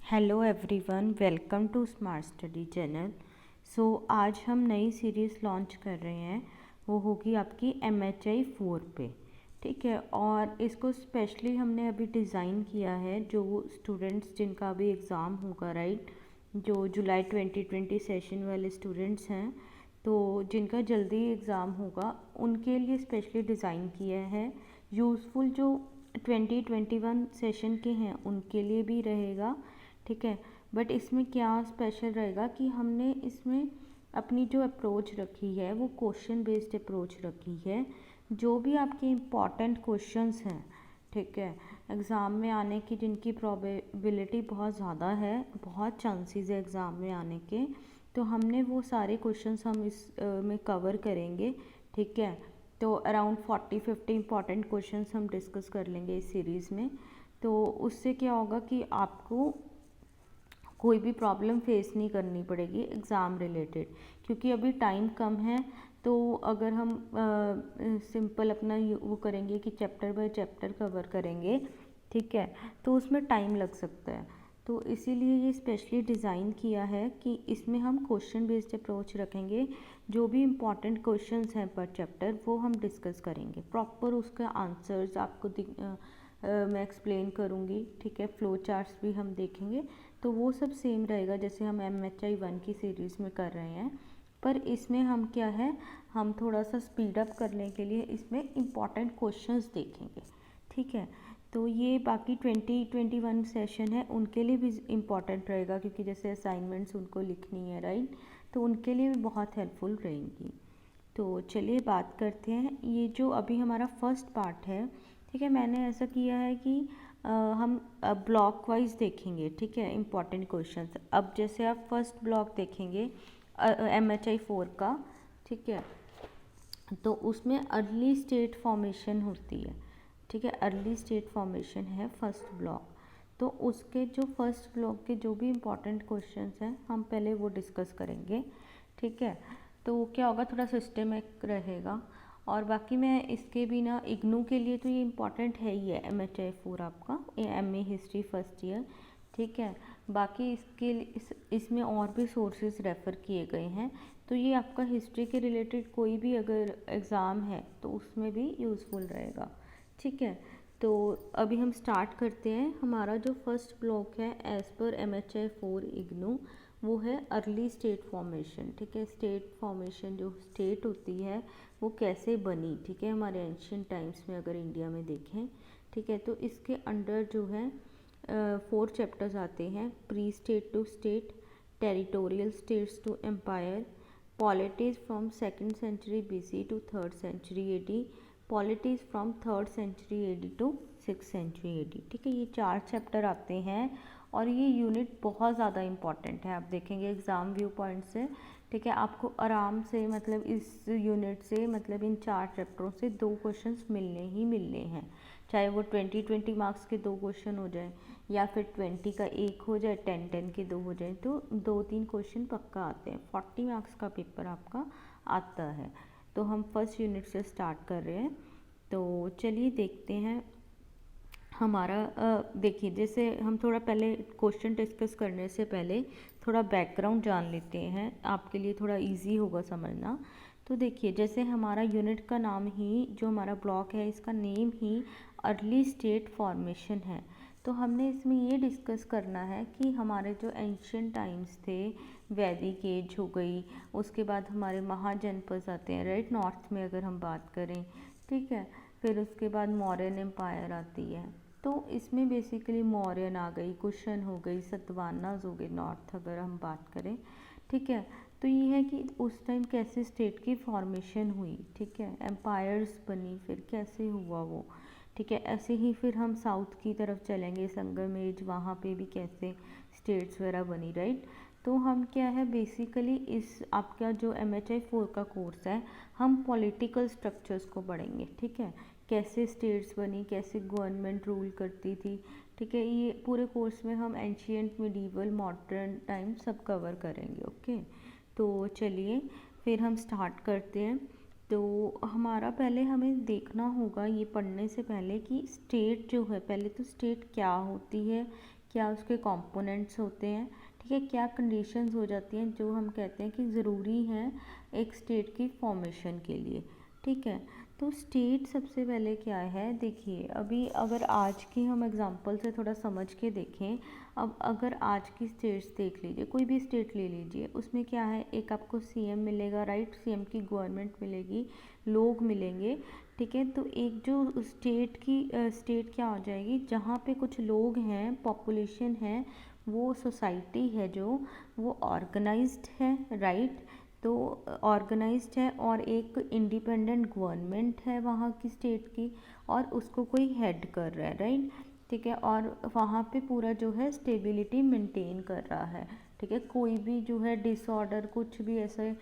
Hello everyone, welcome to smart study channel. आज हम नई सीरीज़ लॉन्च कर रहे हैं, वो होगी आपकी MHI 4 पे। ठीक है, और इसको स्पेशली हमने अभी डिज़ाइन किया है जो स्टूडेंट्स जिनका अभी एग्ज़ाम होगा, राइट, जो जुलाई 2020 सेशन वाले स्टूडेंट्स हैं, तो जिनका जल्दी एग्ज़ाम होगा उनके लिए स्पेशली डिज़ाइन किया है। यूज़फुल जो 2021 सेशन के हैं उनके लिए भी रहेगा, ठीक है। बट इसमें क्या स्पेशल रहेगा कि हमने इसमें अपनी जो अप्रोच रखी है वो क्वेश्चन बेस्ड अप्रोच रखी है। जो भी आपके इम्पॉर्टेंट क्वेश्चंस हैं, ठीक है, एग्ज़ाम में आने की जिनकी प्रोबेबिलिटी बहुत ज़्यादा है, बहुत चांसेस है एग्ज़ाम में आने के, तो हमने वो सारे क्वेश्चंस हम इस में कवर करेंगे, ठीक है। तो अराउंड 40-50 इंपॉर्टेंट क्वेश्चंस हम डिस्कस कर लेंगे इस सीरीज़ में। तो उससे क्या होगा कि आपको कोई भी प्रॉब्लम फेस नहीं करनी पड़ेगी एग्ज़ाम रिलेटेड, क्योंकि अभी टाइम कम है। तो अगर हम सिंपल अपना वो करेंगे कि चैप्टर बाय चैप्टर कवर करेंगे, ठीक है, तो उसमें टाइम लग सकता है। तो इसीलिए ये स्पेशली डिज़ाइन किया है कि इसमें हम क्वेश्चन बेस्ड अप्रोच रखेंगे। जो भी इम्पॉर्टेंट क्वेश्चंस हैं पर चैप्टर वो हम डिस्कस करेंगे, प्रॉपर उसका आंसर्स आपको मैं एक्सप्लेन करूँगी, ठीक है। फ्लो चार्ट्स भी हम देखेंगे, तो वो सब सेम रहेगा जैसे हम MHI 1 की सीरीज़ में कर रहे हैं। पर इसमें हम क्या है, हम थोड़ा सा स्पीड अप करने के लिए इसमें इम्पॉर्टेंट क्वेश्चंस देखेंगे, ठीक है। तो ये बाकी 2021 सेशन है उनके लिए भी इम्पॉर्टेंट रहेगा, क्योंकि जैसे असाइनमेंट्स उनको लिखनी है, राइट, तो उनके लिए भी बहुत हेल्पफुल रहेंगी। तो चलिए बात करते हैं। ये जो अभी हमारा फर्स्ट पार्ट है, ठीक है, मैंने ऐसा किया है कि हम ब्लॉक वाइज देखेंगे, ठीक है, इम्पॉर्टेंट क्वेश्चंस। अब जैसे आप फर्स्ट ब्लॉक देखेंगे MHI 4 का, ठीक है, तो उसमें अर्ली स्टेट फॉर्मेशन होती है, ठीक है, अर्ली स्टेट फॉर्मेशन है फर्स्ट ब्लॉक। तो उसके जो फर्स्ट ब्लॉक के जो भी इम्पॉर्टेंट क्वेश्चंस हैं हम पहले वो डिस्कस करेंगे, ठीक है। तो क्या होगा, थोड़ा सिस्टमिक रहेगा। और बाकी मैं इसके भी ना इग्नू के लिए तो ये इम्पॉर्टेंट है ही है MHI 4 आपका, MA हिस्ट्री फर्स्ट ईयर, ठीक है। बाकी इसके इसमें और भी सोर्सेज रेफ़र किए गए हैं, तो ये आपका हिस्ट्री के रिलेटेड कोई भी अगर एग्ज़ाम है तो उसमें भी यूज़फुल रहेगा, ठीक है। तो अभी हम स्टार्ट करते हैं। हमारा जो फर्स्ट ब्लॉक है एज़ पर MHI 4 इग्नू, वो है अर्ली स्टेट फॉर्मेशन, ठीक है। स्टेट फॉर्मेशन जो स्टेट होती है वो कैसे बनी, ठीक है, हमारे एंशियंट टाइम्स में अगर इंडिया में देखें, ठीक है। तो इसके अंडर जो है 4 चैप्टर्स आते हैं। Pre state to state, territorial states to empire, polities from 2nd century BC to 3rd century AD, polities from 3rd century AD to 6th century AD, ठीक है। ये 4 चैप्टर आते हैं और ये यूनिट बहुत ज़्यादा इंपॉर्टेंट है, आप देखेंगे एग्ज़ाम व्यू पॉइंट से, ठीक है। आपको आराम से मतलब इस यूनिट से मतलब इन 4 चैप्टरों से 2 क्वेश्चंस मिलने ही मिलने हैं, चाहे वो 20-20 मार्क्स के 2 क्वेश्चन हो जाए या फिर 20 का 1 हो जाए, 10-10 के 2 हो जाए, तो 2-3 क्वेश्चन पक्का आते हैं। 40 मार्क्स का पेपर आपका आता है। तो हम फर्स्ट यूनिट से स्टार्ट कर रहे हैं, तो चलिए देखते हैं। हमारा देखिए, जैसे हम थोड़ा पहले क्वेश्चन डिस्कस करने से पहले थोड़ा बैकग्राउंड जान लेते हैं, आपके लिए थोड़ा इजी होगा समझना। तो देखिए, जैसे हमारा यूनिट का नाम ही, जो हमारा ब्लॉक है इसका नेम ही अर्ली स्टेट फॉर्मेशन है। तो हमने इसमें ये डिस्कस करना है कि हमारे जो एंशियंट टाइम्स थे, वैदिक एज हो गई, उसके बाद हमारे महाजनपद आते हैं, राइट, नॉर्थ में अगर हम बात करें, ठीक है। फिर उसके बाद मौर्यन एम्पायर आती है। तो इसमें बेसिकली मौर्यन आ गई, कुशन हो गई, सतवाहनास हो गई नॉर्थ अगर हम बात करें, ठीक है। तो ये है कि उस टाइम कैसे स्टेट की फॉर्मेशन हुई, ठीक है, एम्पायर्स बनी, फिर कैसे हुआ वो, ठीक है। ऐसे ही फिर हम साउथ की तरफ चलेंगे, संगम एज, वहाँ पे भी कैसे स्टेट्स वगैरह बनी, राइट। तो हम क्या है बेसिकली इस आपका जो MHI 4 का कोर्स है, हम पॉलिटिकल स्ट्रक्चर्स को पढ़ेंगे, ठीक है, कैसे स्टेट्स बनी, कैसे गवर्नमेंट रूल करती थी, ठीक है। ये पूरे कोर्स में हम एंशियंट, मिडीवल, मॉडर्न टाइम सब कवर करेंगे, ओके। तो चलिए फिर हम स्टार्ट करते हैं। तो हमारा पहले हमें देखना होगा ये पढ़ने से पहले कि स्टेट जो है, पहले तो स्टेट क्या होती है, क्या उसके कंपोनेंट्स होते हैं, ठीक है, क्या कंडीशंस हो जाती हैं जो हम कहते हैं कि ज़रूरी हैं एक स्टेट की फॉर्मेशन के लिए, ठीक है। तो स्टेट सबसे पहले क्या है, देखिए अभी अगर आज की हम एग्जांपल से थोड़ा समझ के देखें, अब अगर आज की स्टेट्स देख लीजिए, कोई भी स्टेट ले लीजिए, उसमें क्या है, एक आपको सीएम मिलेगा, राइट, सीएम की गवर्नमेंट मिलेगी, लोग मिलेंगे, ठीक है। तो एक जो स्टेट क्या हो जाएगी, जहाँ पे कुछ लोग हैं, पॉपुलेशन है, वो सोसाइटी है जो, वो ऑर्गेनाइज्ड है, राइट। तो ऑर्गेनाइज्ड है और एक इंडिपेंडेंट गवर्नमेंट है वहाँ की स्टेट की, और उसको कोई हेड कर रहा है, राइट, ठीक है। और वहाँ पे पूरा जो है स्टेबिलिटी मेंटेन कर रहा है, ठीक है। कोई भी जो है डिसऑर्डर, कुछ भी ऐसे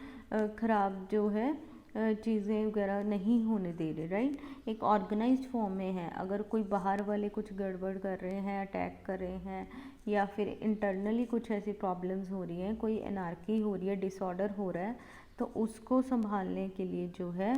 ख़राब जो है चीज़ें वगैरह नहीं होने दे रहे, राइट। एक ऑर्गेनाइज्ड फॉर्म में है। अगर कोई बाहर वाले कुछ गड़बड़ कर रहे हैं, अटैक कर रहे हैं, या फिर इंटरनली कुछ ऐसी प्रॉब्लम्स हो रही हैं, कोई एनार्की हो रही है, डिसऑर्डर हो रहा है, तो उसको संभालने के लिए जो है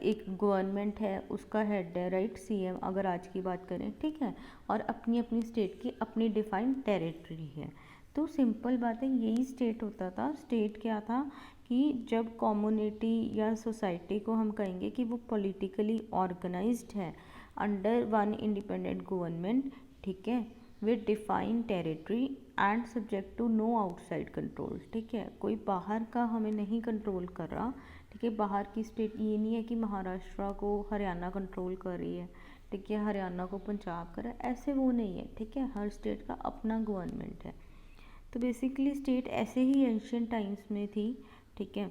एक गवर्नमेंट है, उसका हेड है, राइट, सीएम अगर आज की बात करें, ठीक है। और अपनी अपनी स्टेट की अपनी डिफाइंड टेरिटरी है। तो सिंपल बात है, यही स्टेट होता था। स्टेट क्या था कि जब कम्युनिटी या सोसाइटी को हम कहेंगे कि वो पॉलिटिकली ऑर्गेनाइज्ड है अंडर वन इंडिपेंडेंट गवर्नमेंट, ठीक है, with defined territory and subject to no outside control, ठीक है। कोई बाहर का हमें नहीं कंट्रोल कर रहा, ठीक है। बाहर की स्टेट ये नहीं है कि महाराष्ट्र को हरियाणा कंट्रोल कर रही है, ठीक है, हरियाणा को पंजाब कर रहा है, ऐसे वो नहीं है, ठीक है। हर स्टेट का अपना गवर्नमेंट है। तो बेसिकली स्टेट ऐसे ही एंशियंट टाइम्स में थी, ठीक है।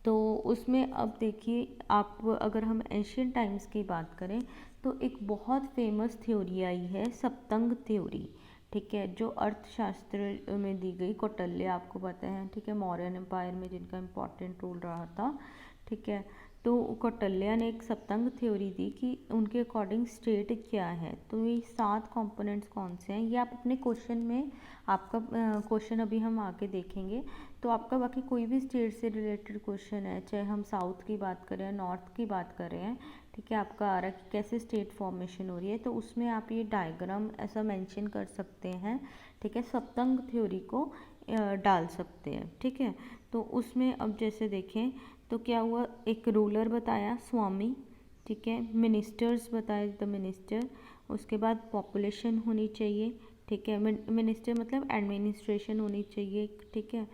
तो उसमें अब देखिए आप, अगर हम एंशियंट टाइम्स की बात करें तो एक बहुत फेमस थ्योरी आई है, सप्तंग थ्योरी, ठीक है, जो अर्थशास्त्र में दी गई। कौटिल्य आपको पता है, ठीक है, मौर्यन एम्पायर में जिनका इम्पोर्टेंट रोल रहा था, ठीक है। तो कौटिल्य ने एक सप्तंग थ्योरी दी कि उनके अकॉर्डिंग स्टेट क्या है। तो ये 7 कंपोनेंट्स कौन से हैं, ये आप अपने क्वेश्चन में, आपका क्वेश्चन अभी हम आगे देखेंगे। तो आपका बाकी कोई भी स्टेट से रिलेटेड क्वेश्चन है, चाहे हम साउथ की बात करें, नॉर्थ की बात कर रहे हैं, ठीक है, आपका आ रहा है कि कैसे स्टेट फॉर्मेशन हो रही है, तो उसमें आप ये डायग्राम ऐसा मेंशन कर सकते हैं, ठीक है, सप्तंग थ्योरी को डाल सकते हैं, ठीक है। तो उसमें अब जैसे देखें तो क्या हुआ, एक रूलर बताया, स्वामी, ठीक है, मिनिस्टर्स बताए, द मिनिस्टर, उसके बाद पॉपुलेशन होनी चाहिए, ठीक है, मिनिस्टर मतलब एडमिनिस्ट्रेशन होनी चाहिए, ठीक है।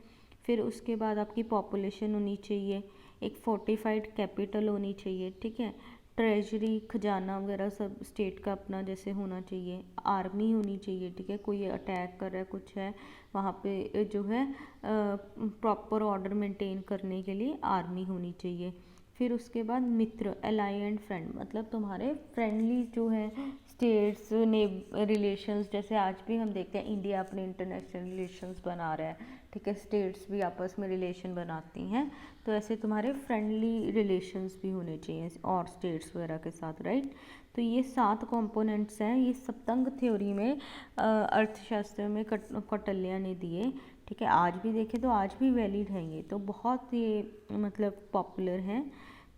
फिर उसके बाद आपकी पॉपुलेशन होनी चाहिए, एक फोर्टिफाइड कैपिटल होनी चाहिए, ठीक है, ट्रेजरी, खजाना वगैरह सब स्टेट का अपना जैसे होना चाहिए, आर्मी होनी चाहिए, ठीक है, कोई अटैक कर रहा है, कुछ है, वहाँ पे जो है प्रॉपर ऑर्डर मेंटेन करने के लिए आर्मी होनी चाहिए। फिर उसके बाद मित्र, एलाई एंड फ्रेंड, मतलब तुम्हारे फ्रेंडली जो है स्टेट्स ने रिलेशंस, जैसे आज भी हम देखते हैं इंडिया अपने इंटरनेशनल रिलेशंस बना रहा है, ठीक है, स्टेट्स भी आपस में रिलेशन बनाती हैं, तो ऐसे तुम्हारे फ्रेंडली रिलेशंस भी होने चाहिए और स्टेट्स वगैरह के साथ, राइट। तो ये 7 कंपोनेंट्स हैं, ये सप्तंग थ्योरी में अर्थशास्त्र में कौटिल्य ने दिए, ठीक है। आज भी देखें तो आज भी वैलिड हैं, ये तो बहुत ये मतलब पॉपुलर हैं।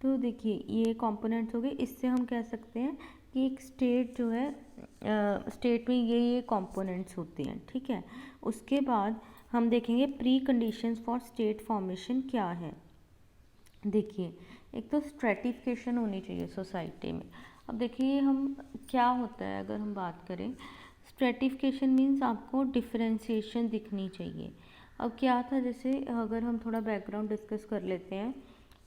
तो देखिए ये कंपोनेंट्स हो गए, इससे हम कह सकते हैं कि एक स्टेट जो है, स्टेट में ये कंपोनेंट्स होते हैं, ठीक है। उसके बाद हम देखेंगे pre conditions for state formation क्या है। देखिए एक तो स्ट्रेटिफिकेशन होनी चाहिए सोसाइटी में। अब देखिए हम क्या होता है, अगर हम बात करें, स्ट्रेटिफिकेशन मीन्स आपको डिफरेंशिएशन दिखनी चाहिए। अब क्या था, जैसे अगर हम थोड़ा बैकग्राउंड डिस्कस कर लेते हैं,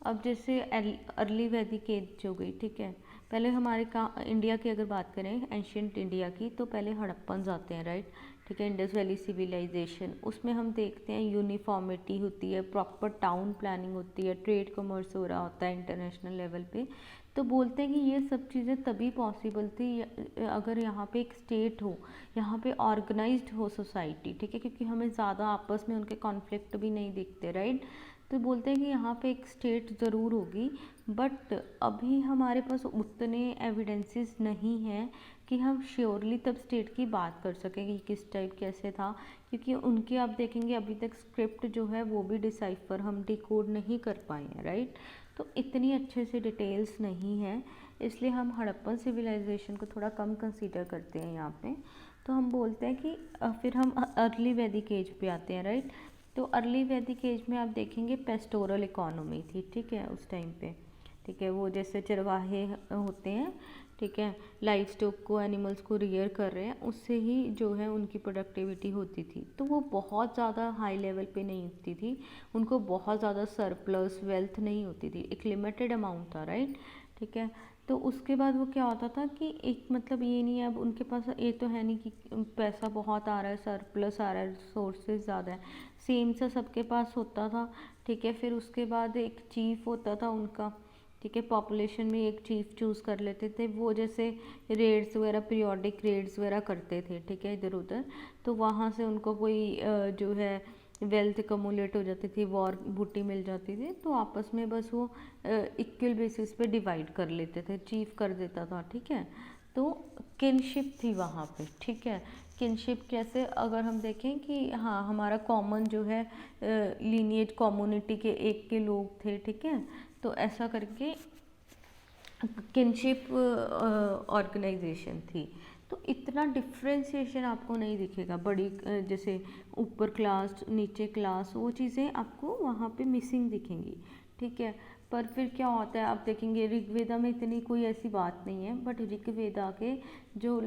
अब जैसे अर्ली वैदिक एज हो गई, ठीक है, पहले हमारे इंडिया की अगर बात करें, एंशियंट इंडिया की, तो पहले हड़प्पन आते हैं, राइट, ठीक है, इंडस वैली सिविलाइजेशन, उसमें हम देखते हैं यूनिफॉर्मिटी होती है, प्रॉपर टाउन प्लानिंग होती है, ट्रेड कॉमर्स हो रहा होता है इंटरनेशनल लेवल पे। तो बोलते हैं कि ये सब चीज़ें तभी पॉसिबल थी अगर यहाँ पे एक स्टेट हो, यहाँ पे ऑर्गेनाइज्ड हो सोसाइटी, ठीक है, क्योंकि हमें ज़्यादा आपस में उनके कॉन्फ्लिक्ट भी नहीं दिखते, राइट। तो बोलते हैं कि यहाँ पे एक स्टेट ज़रूर होगी, बट अभी हमारे पास उतने एविडेंसेस नहीं हैं कि हम श्योरली तब स्टेट की बात कर सकें कि किस टाइप कैसे था, क्योंकि उनके आप देखेंगे अभी तक स्क्रिप्ट जो है वो भी डिसाइफर हम डिकोड नहीं कर पाए हैं, राइट। तो इतनी अच्छे से डिटेल्स नहीं है, इसलिए हम हड़प्पन सिविलाइजेशन को थोड़ा कम कंसीडर करते हैं यहाँ पे। तो हम बोलते हैं कि फिर हम अर्ली वैदिक एज पे आते हैं, राइट। तो अर्ली वैदिक एज में आप देखेंगे पेस्टोरल इकोनॉमी थी, ठीक है, उस टाइम पे, ठीक है। वो जैसे चरवाहे होते हैं, ठीक है, लाइफ स्टॉक को, एनिमल्स को रियर कर रहे हैं, उससे ही जो है उनकी प्रोडक्टिविटी होती थी। तो वो बहुत ज़्यादा हाई लेवल पे नहीं होती थी, उनको बहुत ज़्यादा सरप्लस वेल्थ नहीं होती थी, एक लिमिटेड अमाउंट था, राइट, ठीक है। तो उसके बाद वो क्या होता था कि एक मतलब ये नहीं है, अब उनके पास ये तो है नहीं कि पैसा बहुत आ रहा है, सरप्लस आ रहा है, सोर्सेज ज़्यादा है, सेम सा सबके पास होता था, ठीक है। फिर उसके बाद एक चीफ होता था उनका, ठीक है, पॉपुलेशन में एक चीफ चूज़ कर लेते थे, वो जैसे रेड्स वगैरह, पीरियोडिक रेड्स वगैरह करते थे, ठीक है, इधर उधर। तो वहाँ से उनको कोई जो है वेल्थ कमुलेट हो जाती थी, वॉर बूटी मिल जाती थी, तो आपस में बस वो इक्वल बेसिस पे डिवाइड कर लेते थे, चीफ कर देता था, ठीक है। तो किनशिप थी वहाँ पे, ठीक है। किनशिप कैसे, अगर हम देखें कि हाँ हमारा कॉमन जो है लीनिएज कम्युनिटी के एक के लोग थे, ठीक है, तो ऐसा करके किनशिप ऑर्गेनाइजेशन थी। तो इतना डिफ्रेंसिएशन आपको नहीं दिखेगा, बड़ी जैसे ऊपर क्लास नीचे क्लास, वो चीज़ें आपको वहाँ पे मिसिंग दिखेंगी, ठीक है। पर फिर क्या होता है, आप देखेंगे ऋग्वेदा में इतनी कोई ऐसी बात नहीं है, बट ऋग्वेदा के जो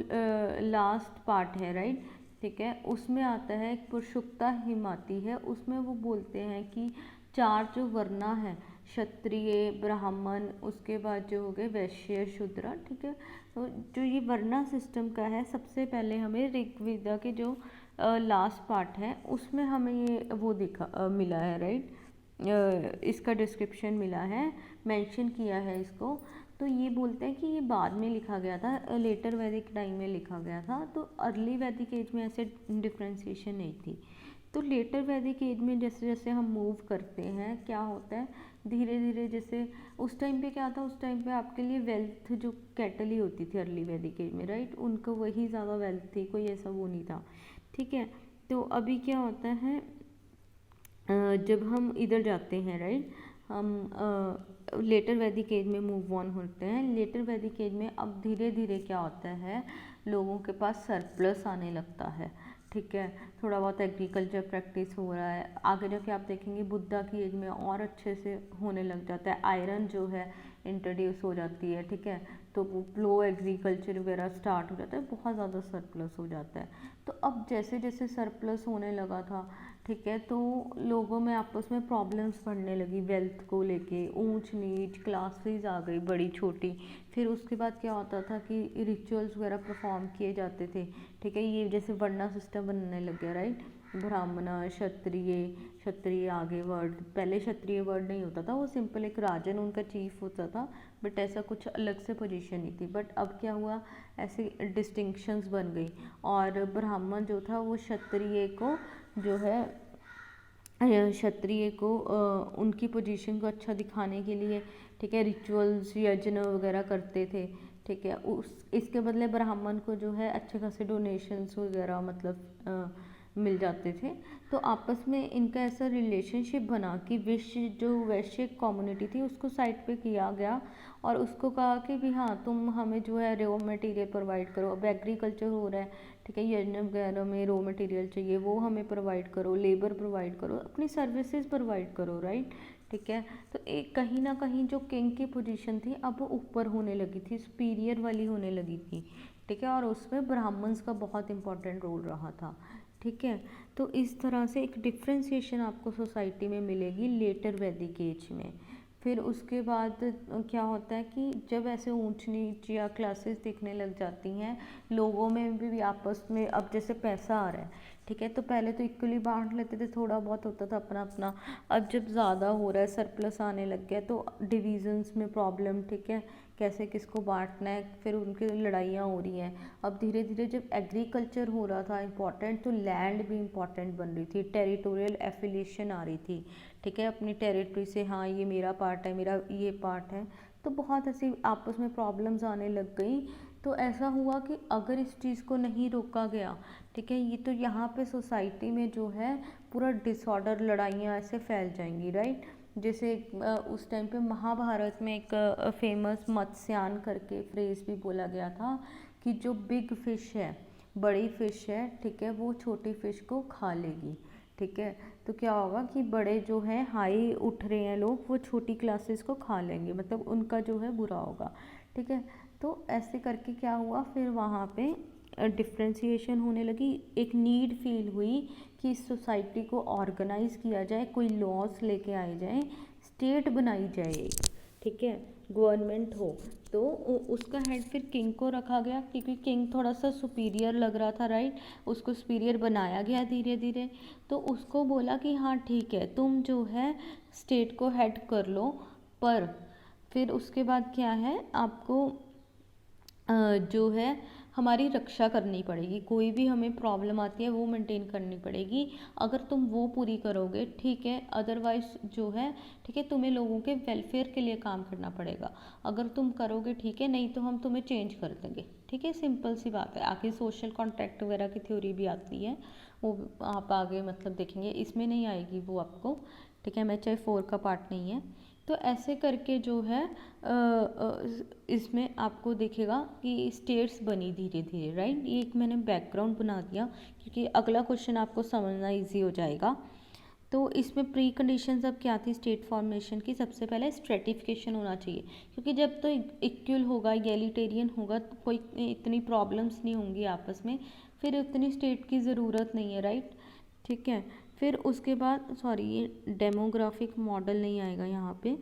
लास्ट पार्ट है, राइट, ठीक है, उसमें आता है पुरुषुक्ता हिमाती है, उसमें वो बोलते हैं कि चार जो वर्णा है, क्षत्रिय, ब्राह्मण, उसके बाद जो हो गए वैश्य, शूद्र, ठीक है। तो जो ये वर्णा सिस्टम का है, सबसे पहले हमें ऋग्वेदा के जो लास्ट पार्ट है उसमें हमें ये वो मिला है, राइट, इसका डिस्क्रिप्शन मिला है, मेंशन किया है इसको। तो ये बोलते हैं कि ये बाद में लिखा गया था, लेटर वैदिक टाइम में लिखा गया था, तो अर्ली वैदिक एज में ऐसे डिफ्रेंसिएशन नहीं थी। तो लेटर वैदिक एज में जैसे जैसे हम मूव करते हैं, क्या होता है, धीरे धीरे, जैसे उस टाइम पे क्या था, उस टाइम पे आपके लिए वेल्थ जो कैटल ही होती थी अर्ली वैदिक एज में, राइट, उनको वही ज़्यादा वेल्थ थी, कोई ऐसा वो नहीं था, ठीक है। तो अभी क्या होता है, जब हम इधर जाते हैं, राइट, हम लेटर वैदिक एज में मूव ऑन होते हैं। लेटर वैदिक एज में अब धीरे धीरे क्या होता है, लोगों के पास सरप्लस आने लगता है, ठीक है, थोड़ा बहुत एग्रीकल्चर प्रैक्टिस हो रहा है। आगे जाके आप देखेंगे बुद्धा की एज में और अच्छे से होने लग जाता है, आयरन जो है इंट्रोड्यूस हो जाती है, ठीक है, तो वो लो एग्रीकल्चर वगैरह स्टार्ट हो जाता है, बहुत ज़्यादा सरप्लस हो जाता है। तो अब जैसे जैसे सरप्लस होने लगा था, ठीक है, तो लोगों में आपस में प्रॉब्लम्स बढ़ने लगी, वेल्थ को लेके ऊंच नीच क्लासेस आ गई, बड़ी छोटी। फिर उसके बाद क्या होता था कि रिचुअल्स वगैरह परफॉर्म किए जाते थे, ठीक है, ये जैसे वर्णा सिस्टम बनने लग गया, राइट, ब्राह्मण, क्षत्रिय, क्षत्रिय आगे वर्ड, पहले क्षत्रिय वर्ड नहीं होता था, वो सिंपल एक राजन उनका चीफ होता था, बट ऐसा कुछ अलग से पोजीशन नहीं थी। बट अब क्या हुआ, ऐसी डिस्टिंक्शंस बन गई, और ब्राह्मण जो था वो क्षत्रिय को जो है, क्षत्रिय को उनकी पोजीशन को अच्छा दिखाने के लिए, ठीक है, रिचुअल्स यज्ञ वगैरह करते थे, ठीक है, उस इसके बदले ब्राह्मण को जो है अच्छे खासे डोनेशंस वगैरह मतलब मिल जाते थे। तो आपस में इनका ऐसा रिलेशनशिप बना कि जो वैश्य कम्युनिटी थी उसको साइड पे किया गया, और उसको कहा कि भी हाँ तुम हमें जो है रॉ मटेरियल प्रोवाइड करो, अब एग्रीकल्चर हो रहा है, ठीक है, यज्ञ वगैरह में रॉ मटेरियल चाहिए, वो हमें प्रोवाइड करो, लेबर प्रोवाइड करो, अपनी सर्विसेज प्रोवाइड करो, राइट, ठीक है। तो एक कहीं ना कहीं जो किंग की पोजीशन थी अब वो ऊपर होने लगी थी, सुपीरियर वाली होने लगी थी, ठीक है, और उसमें ब्राह्मण्स का बहुत इंपॉर्टेंट रोल रहा था, ठीक है। तो इस तरह से एक डिफ्रेंसिएशन आपको सोसाइटी में मिलेगी लेटर वैदिक एज में। फिर उसके बाद क्या होता है कि जब ऐसे ऊंच नीच या क्लासेस दिखने लग जाती हैं, लोगों में भी आपस में, अब जैसे पैसा आ रहा है, ठीक है, तो पहले तो इक्वली बांट लेते थे, थोड़ा बहुत होता था अपना अपना, अब जब ज़्यादा हो रहा है, सरप्लस आने लग गया, तो डिविजन्स में प्रॉब्लम, ठीक है, कैसे किसको बांटना है, फिर उनकी लड़ाइयाँ हो रही हैं। अब धीरे धीरे जब एग्रीकल्चर हो रहा था इम्पॉर्टेंट, तो लैंड भी इम्पॉर्टेंट बन रही थी, टेरिटोरियल एफिलिएशन आ रही थी, ठीक है, अपनी टेरिटरी से, हाँ ये मेरा पार्ट है, मेरा ये पार्ट है, तो बहुत ऐसी आपस में प्रॉब्लम्स आने लग गई। तो ऐसा हुआ कि अगर इस चीज़ को नहीं रोका गया, ठीक है, ये तो यहाँ पे सोसाइटी में जो है पूरा डिसऑर्डर, लड़ाइयाँ ऐसे फैल जाएंगी, राइट। जैसे उस टाइम पे महाभारत में एक फेमस मत्स्यान करके फ्रेज भी बोला गया था कि जो बिग फिश है, बड़ी फिश है, ठीक है, वो छोटी फिश को खा लेगी, ठीक है। तो क्या होगा कि बड़े जो हैं हाई उठ रहे हैं लोग, वो छोटी क्लासेस को खा लेंगे, मतलब उनका जो है बुरा होगा, ठीक है। तो ऐसे करके क्या हुआ, फिर वहाँ पे डिफ्रेंसिएशन होने लगी, एक नीड फील हुई कि इस सोसाइटी को ऑर्गेनाइज किया जाए, कोई लॉस लेके आए जाए, स्टेट बनाई जाए, ठीक है, गवर्नमेंट हो। तो उसका हेड फिर किंग को रखा गया, क्योंकि किंग थोड़ा सा सुपीरियर लग रहा था, राइट, उसको सुपीरियर बनाया गया धीरे धीरे। तो उसको बोला कि हाँ ठीक है, तुम जो है स्टेट को हेड कर लो, पर फिर उसके बाद क्या है, आपको जो है हमारी रक्षा करनी पड़ेगी, कोई भी हमें प्रॉब्लम आती है वो मेंटेन करनी पड़ेगी, अगर तुम वो पूरी करोगे ठीक है, अदरवाइज जो है, ठीक है, तुम्हें लोगों के वेलफेयर के लिए काम करना पड़ेगा, अगर तुम करोगे ठीक है, नहीं तो हम तुम्हें चेंज कर देंगे, ठीक है, सिंपल सी बात है। आगे सोशल कॉन्ट्रैक्ट वगैरह की थ्योरी भी आती है, वो आप आगे मतलब देखेंगे, इसमें नहीं आएगी वो आपको, ठीक है, MHI 4 का पार्ट नहीं है। तो ऐसे करके जो है इसमें आपको दिखेगा कि स्टेट्स बनी धीरे धीरे, राइट। ये एक मैंने बैकग्राउंड बना दिया, क्योंकि अगला क्वेश्चन आपको समझना इजी हो जाएगा। तो इसमें प्री कंडीशंस अब क्या थी स्टेट फॉर्मेशन की, सबसे पहले स्ट्रेटिफिकेशन होना चाहिए, क्योंकि जब तो इक्वल होगा, एगैलिटेरियन होगा, तो कोई इतनी प्रॉब्लम्स नहीं होंगी आपस में, फिर उतनी स्टेट की ज़रूरत नहीं है, राइट, ठीक है। फिर उसके बाद सॉरी, ये डेमोग्राफिक मॉडल नहीं आएगा यहाँ पे,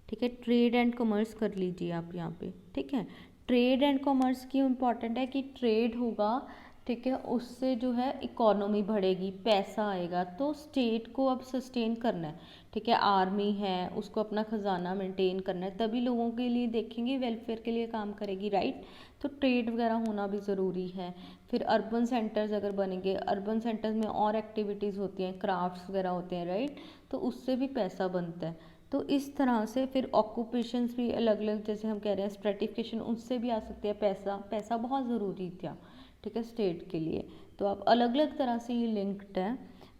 ठीक है, ट्रेड एंड कॉमर्स कर लीजिए आप यहाँ पे, ठीक है। ट्रेड एंड कॉमर्स क्यों इम्पॉर्टेंट है, कि ट्रेड होगा, ठीक है, उससे जो है इकोनॉमी बढ़ेगी, पैसा आएगा, तो स्टेट को अब सस्टेन करना है, ठीक है, आर्मी है, उसको अपना खजाना मेंटेन करना है, तभी लोगों के लिए देखेंगे, वेलफेयर के लिए काम करेगी, राइट। तो ट्रेड वगैरह होना भी ज़रूरी है। फिर अर्बन सेंटर्स अगर बनेंगे, अर्बन सेंटर्स में और एक्टिविटीज़ होती हैं, क्राफ्ट्स वगैरह होते हैं, राइट, तो उससे भी पैसा बनता है। तो इस तरह से फिर ऑक्यूपेशंस भी अलग अलग, जैसे हम कह रहे हैं स्ट्रेटिफिकेशन, उससे भी आ सकती है पैसा, पैसा बहुत ज़रूरी था, ठीक है, स्टेट के लिए। तो आप अलग अलग तरह से ये लिंक्ड है।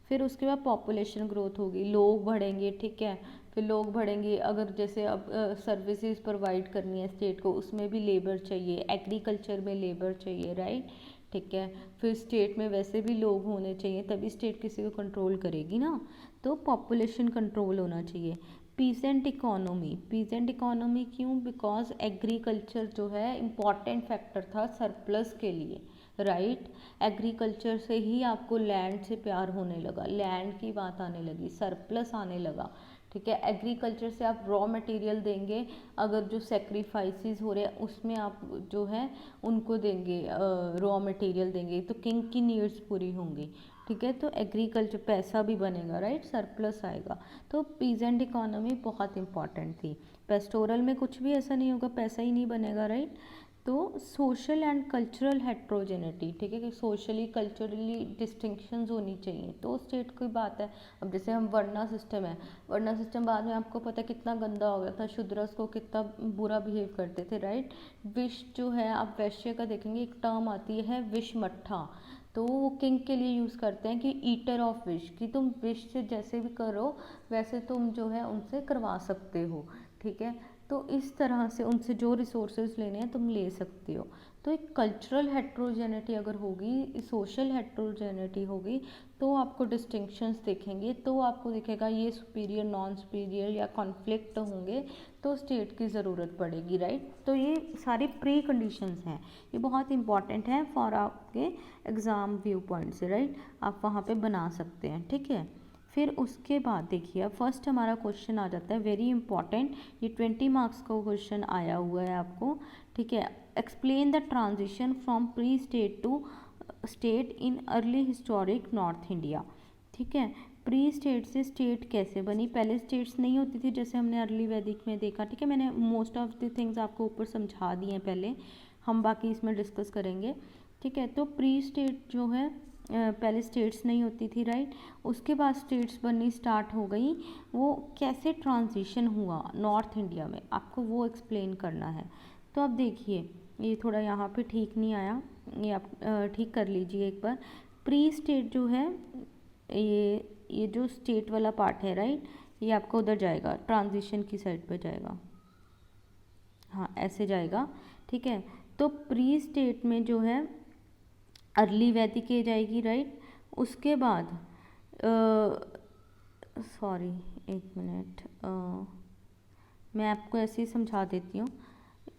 फिर उसके बाद पॉपुलेशन ग्रोथ होगी, लोग बढ़ेंगे, ठीक है, फिर लोग बढ़ेंगे, अगर जैसे अब सर्विसेज प्रोवाइड करनी है स्टेट को, उसमें भी लेबर चाहिए, एग्रीकल्चर में लेबर चाहिए, राइट, ठीक है। फिर स्टेट में वैसे भी लोग होने चाहिए, तभी स्टेट किसी को कंट्रोल करेगी ना, तो पॉपुलेशन कंट्रोल होना चाहिए। पीसेंट इकोनॉमी, पीसेंट इकोनॉमी क्यों, बिकॉज एग्रीकल्चर जो है इम्पॉर्टेंट फैक्टर था सरप्लस के लिए, राइट। एग्रीकल्चर से ही आपको लैंड से प्यार होने लगा, लैंड की बात आने लगी, सरप्लस आने लगा, ठीक है। एग्रीकल्चर से आप रॉ मटेरियल देंगे, अगर जो सेक्रीफाइसेस हो रहे हैं उसमें आप जो है उनको देंगे, रॉ मटेरियल देंगे, तो किंग की नीड्स पूरी होंगी, ठीक है। तो एग्रीकल्चर पैसा भी बनेगा, राइट, सरप्लस आएगा। तो पीजेंट इकोनॉमी बहुत इंपॉर्टेंट थी। पेस्टोरल में कुछ भी ऐसा नहीं होगा, पैसा ही नहीं बनेगा, राइट। तो सोशल एंड कल्चरल हेट्रोजेनिटी, ठीक है, कि सोशली कल्चरली डिस्टिंक्शंस होनी चाहिए, तो स्टेट की बात है। अब जैसे हम वर्णा सिस्टम है, वर्णा सिस्टम बाद में आपको पता है कितना गंदा हो गया था, शूद्रस को कितना बुरा बिहेव करते थे, राइट। विष जो है, आप वैश्य का देखेंगे एक टर्म आती है विष मट्ठा, तो वो किंग के लिए यूज़ करते हैं कि ईटर ऑफ विश, कि तुम विश से जैसे भी करो वैसे तुम जो है उनसे करवा सकते हो, ठीक है। तो इस तरह से उनसे जो रिसोर्सेज लेने हैं तुम ले सकते हो। तो एक कल्चरल हेट्रोजेनिटी अगर होगी, सोशल हेट्रोजेनिटी होगी, तो आपको डिस्टिंक्शंस दिखेंगे, तो आपको दिखेगा ये सुपीरियर नॉन सुपीरियर या कॉन्फ्लिक्ट होंगे, तो स्टेट की ज़रूरत पड़ेगी, राइट। तो ये सारी प्री कंडीशंस हैं, ये बहुत इंपॉर्टेंट है फॉर आपके एग्ज़ाम व्यू पॉइंट से, राइट, आप वहाँ पे बना सकते हैं, ठीक है। फिर उसके बाद देखिए, अब फर्स्ट हमारा क्वेश्चन आ जाता है वेरी इंपॉर्टेंट, ये 20 मार्क्स का क्वेश्चन आया हुआ है आपको, ठीक है। Explain the transition from pre state to state in early historic north India, ठीक है। प्री स्टेट से स्टेट कैसे बनी, पहले स्टेट्स नहीं होती थी जैसे हमने अर्ली वैदिक में देखा, ठीक है। मैंने मोस्ट ऑफ द थिंग्स आपको ऊपर समझा दिए हैं, पहले हम बाकी इसमें डिस्कस करेंगे, ठीक है। तो प्री स्टेट जो है पहले स्टेट्स नहीं होती थी, राइट, उसके बाद स्टेट्स बननी स्टार्ट हो गई, वो कैसे ट्रांजिशन हुआ नॉर्थ इंडिया में, आपको वो एक्सप्लेन करना है। तो अब देखिए, ये थोड़ा यहाँ पे ठीक नहीं आया, ये आप ठीक कर लीजिए एक बार। प्री स्टेट जो है, ये जो स्टेट वाला पार्ट है, राइट, ये आपका उधर जाएगा, ट्रांजिशन की साइड पे जाएगा, हाँ ऐसे जाएगा, ठीक है। तो प्री स्टेट में जो है अर्ली वैदिक एज आएगी, राइट। उसके बाद सॉरी एक मिनट, मैं आपको ऐसे ही समझा देती हूँ।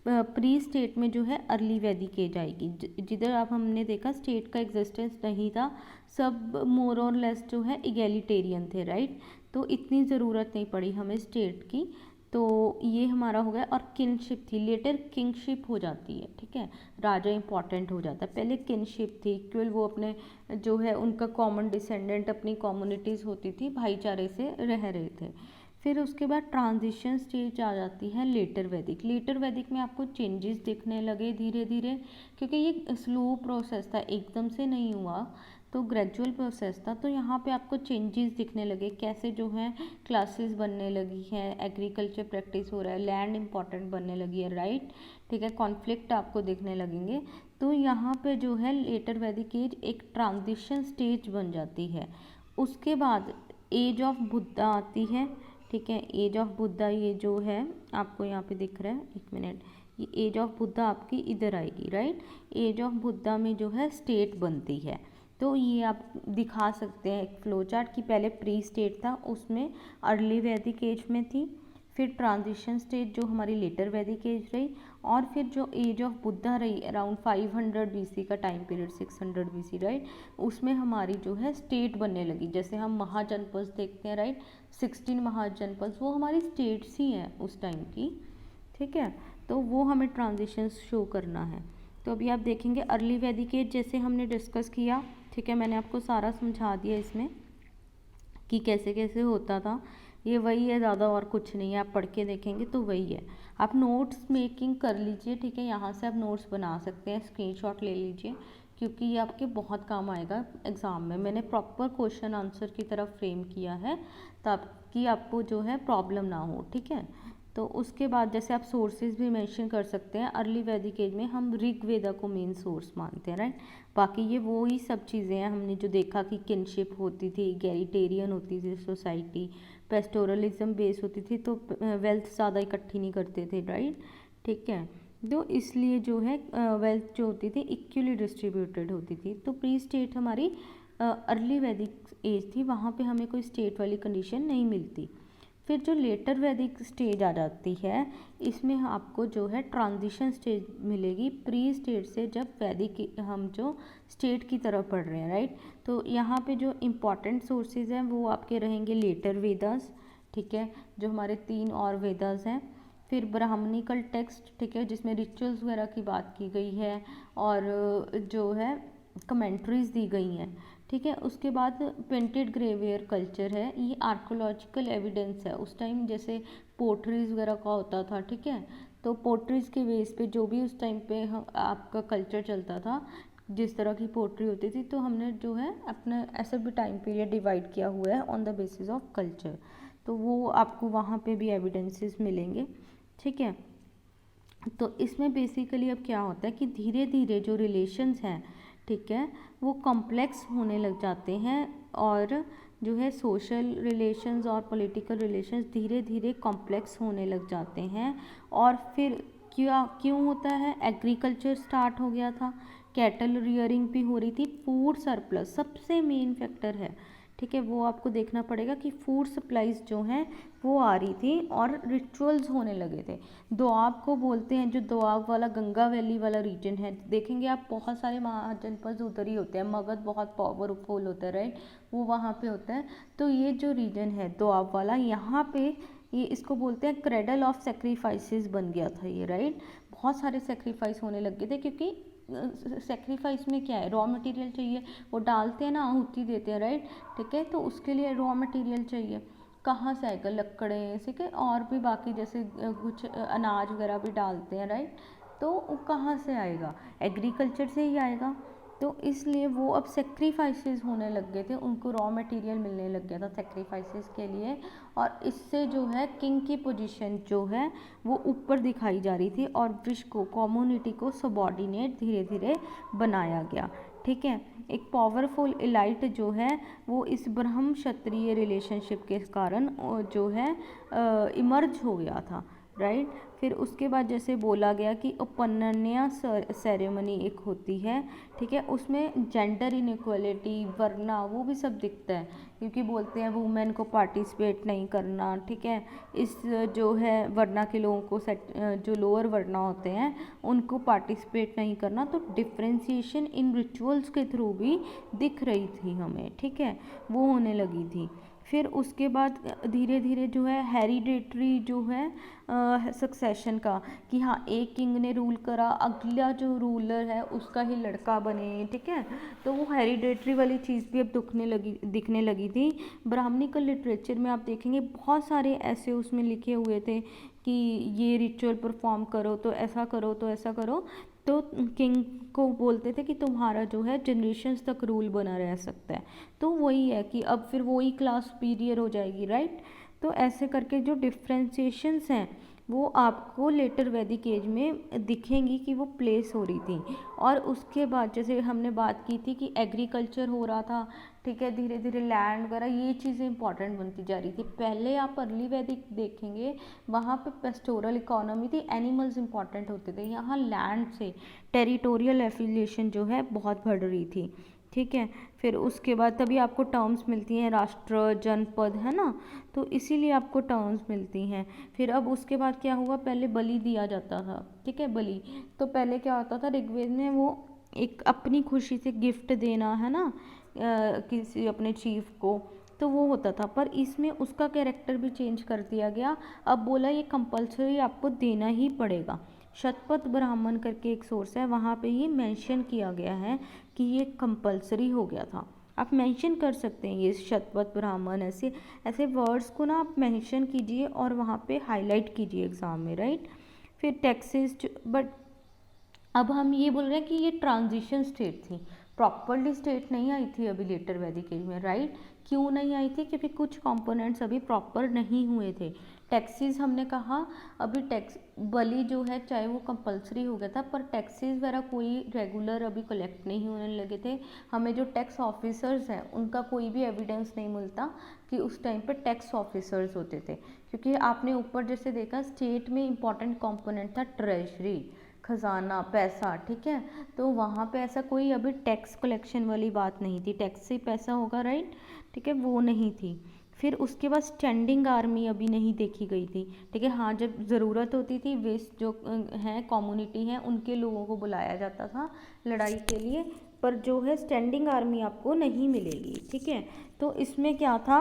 प्री स्टेट में जो है अर्ली वैदिक एज आएगी, जिधर आप हमने देखा स्टेट का एग्जिस्टेंस नहीं था, सब मोर और लेस जो है इगैलिटेरियन थे, राइट। तो इतनी ज़रूरत नहीं पड़ी हमें स्टेट की, तो ये हमारा हो गया। और किनशिप थी, लेटर किंगशिप हो जाती है, ठीक है, राजा इंपॉर्टेंट हो जाता है। पहले किनशिप थी, इक्वल, वो अपने जो है उनका कॉमन डिसेंडेंट, अपनी कम्युनिटीज़ होती थी, भाईचारे से रह रहे थे। फिर उसके बाद ट्रांजिशन स्टेज आ जाती है लेटर वैदिक। लेटर वैदिक में आपको चेंजेस दिखने लगे धीरे धीरे, क्योंकि ये स्लो प्रोसेस था, एकदम से नहीं हुआ, तो ग्रेजुअल प्रोसेस था। तो यहाँ पे आपको चेंजेस दिखने लगे, कैसे जो है क्लासेस बनने लगी हैं, एग्रीकल्चर प्रैक्टिस हो रहा है, लैंड इंपॉर्टेंट बनने लगी है, राइट, ठीक है, कॉन्फ्लिक्ट आपको दिखने लगेंगे। तो यहाँ पे जो है लेटर वैदिक एज एक ट्रांजिशन स्टेज बन जाती है। उसके बाद एज ऑफ बुद्धा आती है, ठीक है, एज ऑफ बुद्धा ये जो है आपको यहाँ पे दिख रहा है, एक मिनट, ये एज ऑफ बुद्धा आपकी इधर आएगी, राइट। एज ऑफ बुद्धा में जो है स्टेट बनती है। तो ये आप दिखा सकते हैं एक फ्लो चार्ट की, पहले प्री स्टेट था, उसमें अर्ली वैदिक एज में थी, फिर ट्रांजिशन स्टेज जो हमारी लेटर वैदिक एज रही, और फिर जो एज ऑफ बुद्धा रही अराउंड 500 BC का टाइम पीरियड, 600 BC, राइट, उसमें हमारी जो है स्टेट बनने लगी। जैसे हम महाजनपद देखते हैं, राइट, 16 महाजनपद, वो हमारी स्टेट्स ही हैं उस टाइम की, ठीक है। तो वो हमें ट्रांजिशन शो करना है। तो अभी आप देखेंगे अर्ली वैदिक एज जैसे हमने डिस्कस किया, ठीक है, मैंने आपको सारा समझा दिया इसमें कि कैसे कैसे होता था। ये वही है, ज़्यादा और कुछ नहीं है, आप पढ़ के देखेंगे तो वही है। आप नोट्स मेकिंग कर लीजिए, ठीक है, यहाँ से आप नोट्स बना सकते हैं, स्क्रीनशॉट ले लीजिए, क्योंकि ये आपके बहुत काम आएगा एग्ज़ाम में। मैंने प्रॉपर क्वेश्चन आंसर की तरफ फ्रेम किया है ताकि आपको जो है प्रॉब्लम ना हो, ठीक है। तो उसके बाद जैसे आप सोर्सेज भी मेंशन कर सकते हैं। अर्ली वैदिक एज में हम ऋग्वेदा को मेन सोर्स मानते हैं, राइट। बाकी ये वो ही सब चीज़ें हैं हमने जो देखा कि किनशिप होती थी, गैरिटेरियन होती थी सोसाइटी, पेस्टोरलिज्म बेस होती थी, तो वेल्थ ज़्यादा इकट्ठी नहीं करते थे, राइट, ठीक है। तो इसलिए जो है वेल्थ जो होती थी इक्वली डिस्ट्रीब्यूटेड होती थी। तो प्री स्टेट हमारी अर्ली वैदिक एज थी, वहाँ पे हमें कोई स्टेट वाली कंडीशन नहीं मिलती। फिर जो लेटर वैदिक स्टेज आ जाती है, इसमें आपको जो है ट्रांजिशन स्टेज मिलेगी प्री स्टेट से, जब वैदिक हम जो स्टेट की तरफ पढ़ रहे हैं, राइट। तो यहाँ पे जो इम्पॉर्टेंट सोर्सेज हैं वो आपके रहेंगे लेटर वेदास, ठीक है, जो हमारे 3 और वेदास हैं। फिर ब्राह्मणिकल टेक्स्ट, ठीक है, जिसमें रिचुअल्स वगैरह की बात की गई है और जो है कमेंट्रीज दी गई हैं, ठीक है। उसके बाद पेंटेड ग्रेवियर कल्चर है, ये आर्कोलॉजिकल एविडेंस है। उस टाइम जैसे पोट्रीज वगैरह का होता था, ठीक है, तो पोट्रीज के बेस पे जो भी उस टाइम पे आपका कल्चर चलता था, जिस तरह की पोट्री होती थी, तो हमने जो है अपना ऐसा भी टाइम पीरियड डिवाइड किया हुआ है on the basis of culture. तो वो आपको वहाँ पे भी एविडेंसेस मिलेंगे, ठीक है। तो इसमें बेसिकली अब क्या होता है कि धीरे धीरे जो रिलेशंस हैं, ठीक है, वो कॉम्प्लेक्स होने लग जाते हैं, और जो है सोशल रिलेशंस और पॉलिटिकल रिलेशंस धीरे धीरे कॉम्प्लेक्स होने लग जाते हैं। और फिर क्यों होता है, एग्रीकल्चर स्टार्ट हो गया था, कैटल रियरिंग भी हो रही थी, फूड सरप्लस सबसे मेन फैक्टर है, ठीक है, वो आपको देखना पड़ेगा कि फूड सप्लाईज जो हैं वो आ रही थी और रिचुअल्स होने लगे थे। दोआब को बोलते हैं, जो दोआब वाला गंगा वैली वाला रीजन है, देखेंगे आप बहुत सारे महाजनपद उधर ही होते हैं, मगध बहुत पावरफुल होता है, राइट, वो वहाँ पे होता है। तो ये जो रीजन है दोआब वाला, यहाँ पे ये इसको बोलते हैं क्रेडल ऑफ सेक्रीफाइसेस बन गया था ये, राइट। बहुत सारे सेक्रीफाइस होने लग गए थे, क्योंकि सेक्रीफाइस में क्या है, रॉ मटेरियल चाहिए, वो डालते हैं ना, आहुति देते हैं, राइट, ठीक है, तो उसके लिए रॉ मटेरियल चाहिए, कहाँ से आएगा, लकड़े, ठीक है, और भी बाकी जैसे कुछ अनाज वगैरह भी डालते हैं, राइट, तो कहाँ से आएगा, एग्रीकल्चर से ही आएगा। तो इसलिए वो अब सेक्रीफाइसेस होने लग गए थे, उनको रॉ मटेरियल मिलने लग गया था सेक्रीफाइसेस के लिए, और इससे जो है किंग की पोजीशन जो है वो ऊपर दिखाई जा रही थी, और वृक्ष को, कम्युनिटी को सबॉर्डिनेट धीरे धीरे बनाया गया, ठीक है। एक पावरफुल एलाइट जो है वो इस ब्रह्म क्षत्रिय रिलेशनशिप के कारण जो है इमर्ज हो गया था, राइट। फिर उसके बाद जैसे बोला गया कि उपनयन सेरेमनी एक होती है, ठीक है, उसमें जेंडर इनइक्वालिटी, वरना वो भी सब दिखता है, क्योंकि बोलते हैं वुमेन को पार्टिसिपेट नहीं करना, ठीक है, इस जो है वरना के लोगों को जो लोअर वरना होते हैं उनको पार्टिसिपेट नहीं करना। तो डिफ्रेंसिएशन इन रिचुअल्स के थ्रू भी दिख रही थी हमें, ठीक है, वो होने लगी थी। फिर उसके बाद धीरे धीरे जो है हेरिडेटरी जो है सक्सेशन का, कि हाँ एक किंग ने रूल करा, अगला जो रूलर है उसका ही लड़का बने, ठीक है, तो वो हेरिडेटरी वाली चीज़ भी अब दिखने लगी थी। ब्राह्मणिकल लिटरेचर में आप देखेंगे बहुत सारे ऐसे उसमें लिखे हुए थे कि ये रिचुअल परफॉर्म करो तो ऐसा करो तो ऐसा करो, तो किंग को बोलते थे कि तुम्हारा जो है जनरेशन्स तक रूल बना रह सकता है। तो वही है कि अब फिर वही क्लास सुपीरियर हो जाएगी, राइट। तो ऐसे करके जो डिफ्रेंसिएशंस हैं वो आपको लेटर वैदिक एज में दिखेंगी कि वो प्लेस हो रही थी। और उसके बाद जैसे हमने बात की थी कि एग्रीकल्चर हो रहा था, ठीक है, धीरे धीरे लैंड वगैरह ये चीज़ें इंपॉर्टेंट बनती जा रही थी। पहले आप अर्ली वैदिक देखेंगे वहाँ पे पेस्टोरल इकोनॉमी थी, एनिमल्स इंपॉर्टेंट होते थे, यहाँ लैंड से टेरिटोरियल एफिलिएशन जो है बहुत बढ़ रही थी, ठीक है। फिर उसके बाद तभी आपको टर्म्स मिलती हैं राष्ट्र, जनपद, है ना, तो इसीलिए आपको टर्म्स मिलती हैं। फिर अब उसके बाद क्या हुआ, पहले बलि दिया जाता था, ठीक है, बलि। तो पहले क्या होता था, ऋग्वेद में वो एक अपनी खुशी से गिफ्ट देना, है ना, किसी अपने चीफ को, तो वो होता था। पर इसमें उसका कैरेक्टर भी चेंज कर दिया गया, अब बोला ये कंपलसरी आपको देना ही पड़ेगा। शतपथ ब्राह्मण करके एक सोर्स है, वहाँ पे ये मेंशन किया गया है कि ये कंपलसरी हो गया था। आप मेंशन कर सकते हैं ये शतपथ ब्राह्मण, ऐसे ऐसे वर्ड्स को ना आप मेंशन कीजिए और वहाँ पे हाईलाइट कीजिए एग्ज़ाम में, राइट। फिर टैक्सेस, बट अब हम ये बोल रहे हैं कि ये ट्रांजिशन स्टेट थी, प्रॉपरली स्टेट नहीं आई थी अभी लेटर वैदिक एज में, राइट। क्यों नहीं आई थी, क्योंकि कुछ कंपोनेंट्स अभी प्रॉपर नहीं हुए थे। टैक्सेस हमने कहा, अभी टैक्स बलि जो है चाहे वो कंपलसरी हो गया था, पर टैक्सेस वगैरह कोई रेगुलर अभी कलेक्ट नहीं होने लगे थे। हमें जो टैक्स ऑफिसर्स हैं उनका कोई भी एविडेंस नहीं मिलता कि उस टाइम पे टैक्स ऑफिसर्स होते थे, क्योंकि आपने ऊपर जैसे देखा स्टेट में इंपॉर्टेंट कंपोनेंट था ट्रेजरी, खजाना, पैसा, ठीक है, तो वहाँ पे ऐसा कोई अभी टैक्स कलेक्शन वाली बात नहीं थी, टैक्स से पैसा होगा, राइट, ठीक है, वो नहीं थी। फिर उसके बाद स्टैंडिंग आर्मी अभी नहीं देखी गई थी, ठीक है, हाँ जब ज़रूरत होती थी वेस्ट जो हैं कम्युनिटी हैं उनके लोगों को बुलाया जाता था लड़ाई के लिए, पर जो है स्टैंडिंग आर्मी आपको नहीं मिलेगी, ठीक है। तो इसमें क्या था,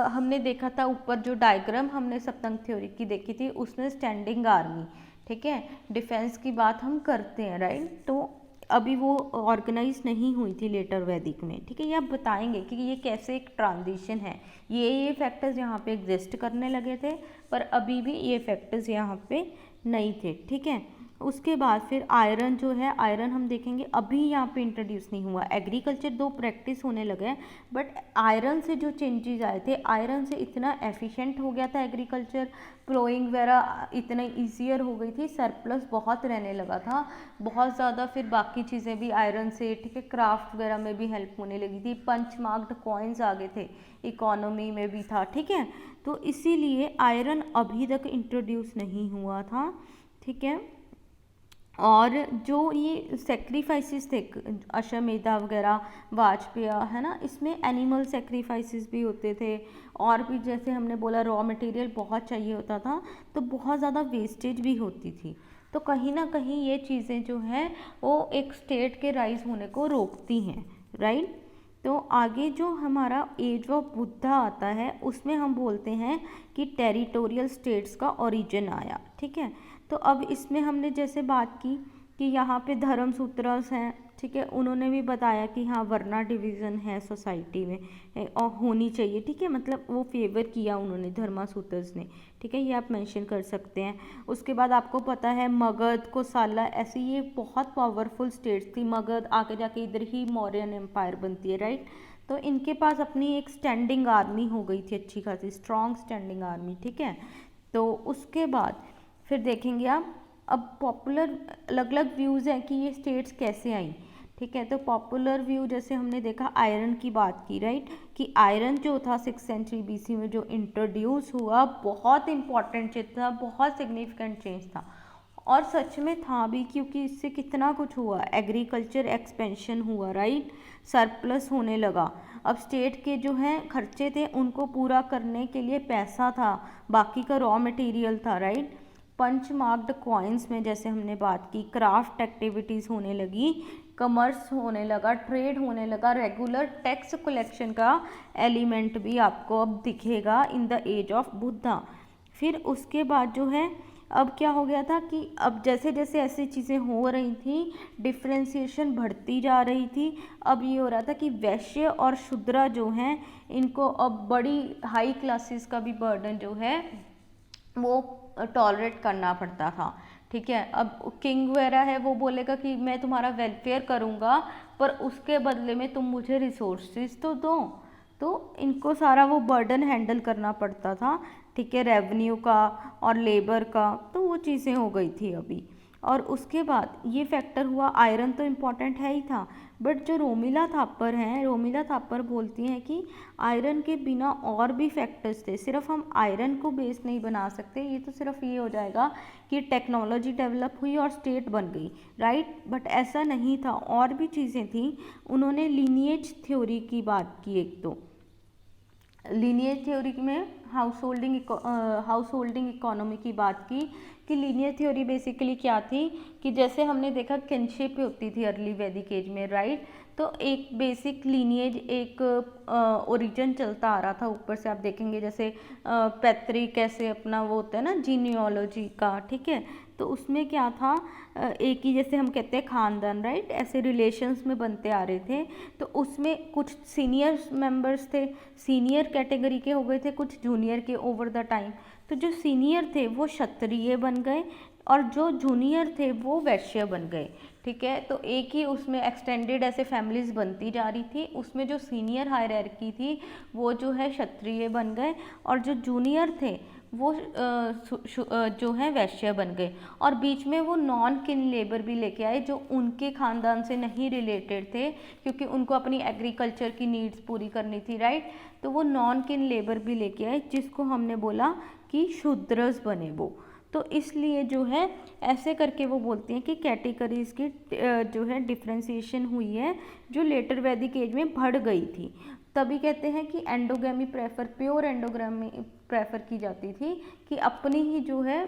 हमने देखा था ऊपर जो डायग्राम हमने सप्तंग थ्योरी की देखी थी उसमें स्टैंडिंग आर्मी, ठीक है, डिफेंस की बात हम करते हैं, राइट। तो अभी वो ऑर्गेनाइज नहीं हुई थी लेटर वैदिक में, ठीक है, ये आप बताएंगे कि ये कैसे एक ट्रांजिशन है, ये फैक्टर्स यहाँ पे एग्जिस्ट करने लगे थे पर अभी भी ये फैक्टर्स यहाँ पे नहीं थे, ठीक है। उसके बाद फिर आयरन जो है, आयरन हम देखेंगे अभी यहाँ पे इंट्रोड्यूस नहीं हुआ, एग्रीकल्चर दो प्रैक्टिस होने लगे हैं, बट आयरन से जो चेंजेस आए थे, आयरन से इतना एफिशिएंट हो गया था एग्रीकल्चर, प्लोइंग वगैरह इतना ईजियर हो गई थी, सरप्लस बहुत रहने लगा था बहुत ज़्यादा। फिर बाकी चीज़ें भी आयरन से, ठीक है, क्राफ्ट वगैरह में भी हेल्प होने लगी थी, पंच मार्क्ड कॉइन्स आ गए थे, इकोनॉमी में भी था, ठीक है। तो इसीलिए आयरन अभी तक इंट्रोड्यूस नहीं हुआ था, ठीक है। और जो ये सेक्रीफाइसेस थे अश्वमेधा वगैरह, वाजपेय, है ना, इसमें एनिमल सेक्रीफाइसेस भी होते थे, और भी जैसे हमने बोला रॉ मटेरियल बहुत चाहिए होता था, तो बहुत ज़्यादा वेस्टेज भी होती थी। तो कहीं ना कहीं ये चीज़ें जो हैं वो एक स्टेट के राइज होने को रोकती हैं, राइट। तो आगे जो हमारा एज ऑफ बुद्धा आता है उसमें हम बोलते हैं कि टेरिटोरियल स्टेट्स का ओरिजिन आया, ठीक है। तो अब इसमें हमने जैसे बात की कि यहाँ पे धर्म सूत्रस हैं, ठीक है, उन्होंने भी बताया कि हाँ वर्ना डिवीज़न है सोसाइटी में और होनी चाहिए, ठीक है, मतलब वो फेवर किया उन्होंने धर्मा सूत्रस ने, ठीक है, ये आप मेंशन कर सकते हैं। उसके बाद आपको पता है मगध, कोसाला, ऐसी ये बहुत पावरफुल स्टेट्स थी, मगध आगे जाके इधर ही मौर्यन एम्पायर बनती है, राइट। तो इनके पास अपनी एक स्टैंडिंग आर्मी हो गई थी, अच्छी खासी स्ट्रॉन्ग स्टैंडिंग आर्मी, ठीक है। तो उसके बाद फिर देखेंगे आप, अब पॉपुलर अलग अलग व्यूज़ हैं कि ये स्टेट्स कैसे आई। ठीक है। तो पॉपुलर व्यू जैसे हमने देखा आयरन की बात की, राइट, कि आयरन जो था 6th सेंचुरी BC में जो इंट्रोड्यूस हुआ, बहुत इंपॉर्टेंट चीज था, बहुत सिग्निफिकेंट चेंज था, और सच में था भी, क्योंकि इससे कितना कुछ हुआ, एग्रीकल्चर एक्सपेंशन हुआ, राइट, सरप्लस होने लगा। अब स्टेट के जो हैं खर्चे थे उनको पूरा करने के लिए पैसा था, बाकी का रॉ मटेरियल था, राइट। पंच मार्क्ड कॉइन्स में जैसे हमने बात की, क्राफ्ट एक्टिविटीज़ होने लगी, कमर्स होने लगा, ट्रेड होने लगा, रेगुलर टैक्स कलेक्शन का एलिमेंट भी आपको अब दिखेगा in the age of Buddha. फिर उसके बाद जो है अब क्या हो गया था कि अब जैसे जैसे ऐसी चीज़ें हो रही थी, डिफ्रेंसिएशन बढ़ती जा रही थी। अब ये हो रहा था कि वैश्य और शूद्र जो हैं इनको अब बड़ी हाई क्लासेस का भी बर्डन जो है वो टॉलरेट करना पड़ता था, ठीक है। अब किंग वगैरह है वो बोलेगा कि मैं तुम्हारा वेलफेयर करूँगा, पर उसके बदले में तुम मुझे रिसोर्सेज तो दो। तो इनको सारा वो बर्डन हैंडल करना पड़ता था, ठीक है, रेवेन्यू का और लेबर का, तो वो चीज़ें हो गई थी अभी। और उसके बाद ये फैक्टर हुआ, आयरन तो इम्पॉर्टेंट है ही था, बट जो रोमिला थापर हैं, रोमिला थापर बोलती हैं कि आयरन के बिना और भी फैक्टर्स थे, सिर्फ हम आयरन को बेस नहीं बना सकते, ये तो सिर्फ ये हो जाएगा कि टेक्नोलॉजी डेवलप हुई और स्टेट बन गई, राइट, बट ऐसा नहीं था, और भी चीज़ें थी। उन्होंने लीनिएज थ्योरी की बात की, एक तो लीनियर थ्योरी में हाउस होल्डिंग इकोनॉमी की बात की, कि लीनियर थ्योरी बेसिकली क्या थी, कि जैसे हमने देखा किनशिप होती थी अर्ली वैदिक एज में, राइट, तो एक बेसिक लीनिएज, एक ओरिजिन चलता आ रहा था ऊपर से, आप देखेंगे जैसे पैतृक ऐसे अपना वो होता है ना जीनियोलॉजी का, ठीक है, तो उसमें क्या था, एक ही जैसे हम कहते हैं खानदान, राइट, ऐसे रिलेशंस में बनते आ रहे थे। तो उसमें कुछ सीनियर मेंबर्स थे, सीनियर कैटेगरी के हो गए थे, कुछ जूनियर के ओवर द टाइम। तो जो सीनियर थे वो क्षत्रिय बन गए और जो जूनियर थे वो वैश्य बन गए, ठीक है। तो एक ही उसमें एक्सटेंडेड ऐसे फैमिलीज बनती जा रही थी, उसमें जो सीनियर हायरार्की थी वो जो है क्षत्रिय बन गए, और जो जूनियर थे वो जो है वैश्य बन गए, और बीच में वो नॉन किन लेबर भी लेके आए जो उनके खानदान से नहीं रिलेटेड थे, क्योंकि उनको अपनी एग्रीकल्चर की नीड्स पूरी करनी थी, राइट। तो वो नॉन किन लेबर भी लेके आए, जिसको हमने बोला कि शूद्रस बने वो। तो इसलिए जो है ऐसे करके वो बोलते हैं कि कैटेगरीज की जो है डिफ्रेंसिएशन हुई है, जो लेटर वैदिक एज में बढ़ गई थी। तभी कहते हैं कि endogamy prefer, pure endogamy prefer की जाती थी, कि अपनी ही जो है